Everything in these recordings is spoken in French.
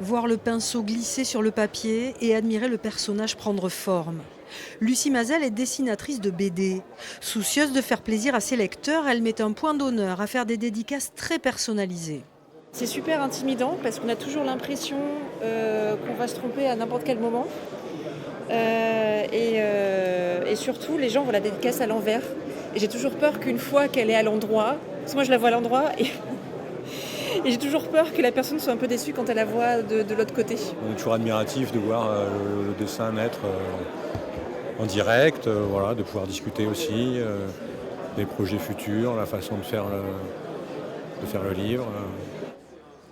Voir le pinceau glisser sur le papier et admirer le personnage prendre forme. Lucie Mazel est dessinatrice de BD. Soucieuse de faire plaisir à ses lecteurs, elle met un point d'honneur à faire des dédicaces très personnalisées. C'est super intimidant parce qu'on a toujours l'impression qu'on va se tromper à n'importe quel moment. Et surtout, les gens voient la dédicace à l'envers. Et j'ai toujours peur qu'une fois qu'elle est à l'endroit, parce que moi je la vois à l'endroit, et j'ai toujours peur que la personne soit un peu déçue quand elle la voit de l'autre côté. On est toujours admiratif de voir le dessin naître en direct, voilà, de pouvoir discuter aussi des projets futurs, la façon de faire le livre.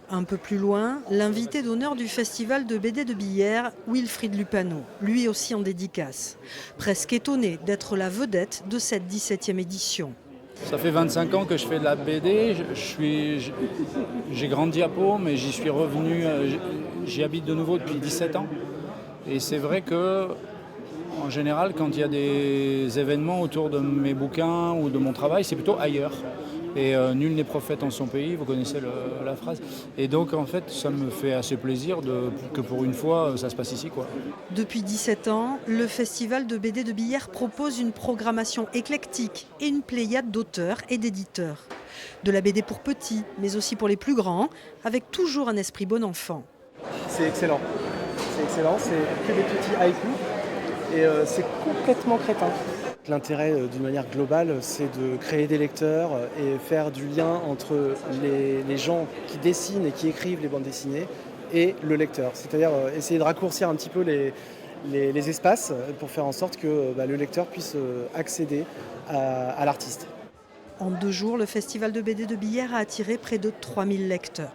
Un peu plus loin, l'invité d'honneur du festival de BD de Billère, Wilfried Lupano, lui aussi en dédicace. Presque étonné d'être la vedette de cette 17e édition. Ça fait 25 ans que je fais de la BD, j'ai grandi à Pau, mais j'y suis revenu, j'y habite de nouveau depuis 17 ans. Et c'est vrai que, en général, quand il y a des événements autour de mes bouquins ou de mon travail, c'est plutôt ailleurs. Et nul n'est prophète en son pays, vous connaissez la phrase. Et donc en fait, ça me fait assez plaisir que pour une fois, ça se passe ici, quoi. Depuis 17 ans, le festival de BD de Billère propose une programmation éclectique et une pléiade d'auteurs et d'éditeurs. De la BD pour petits, mais aussi pour les plus grands, avec toujours un esprit bon enfant. C'est excellent. C'est que des petits haïkus et c'est complètement crétin. L'intérêt d'une manière globale, c'est de créer des lecteurs et faire du lien entre les gens qui dessinent et qui écrivent les bandes dessinées et le lecteur. C'est-à-dire essayer de raccourcir un petit peu les espaces pour faire en sorte que le lecteur puisse accéder à l'artiste. En 2 jours, le festival de BD de Billère a attiré près de 3000 lecteurs.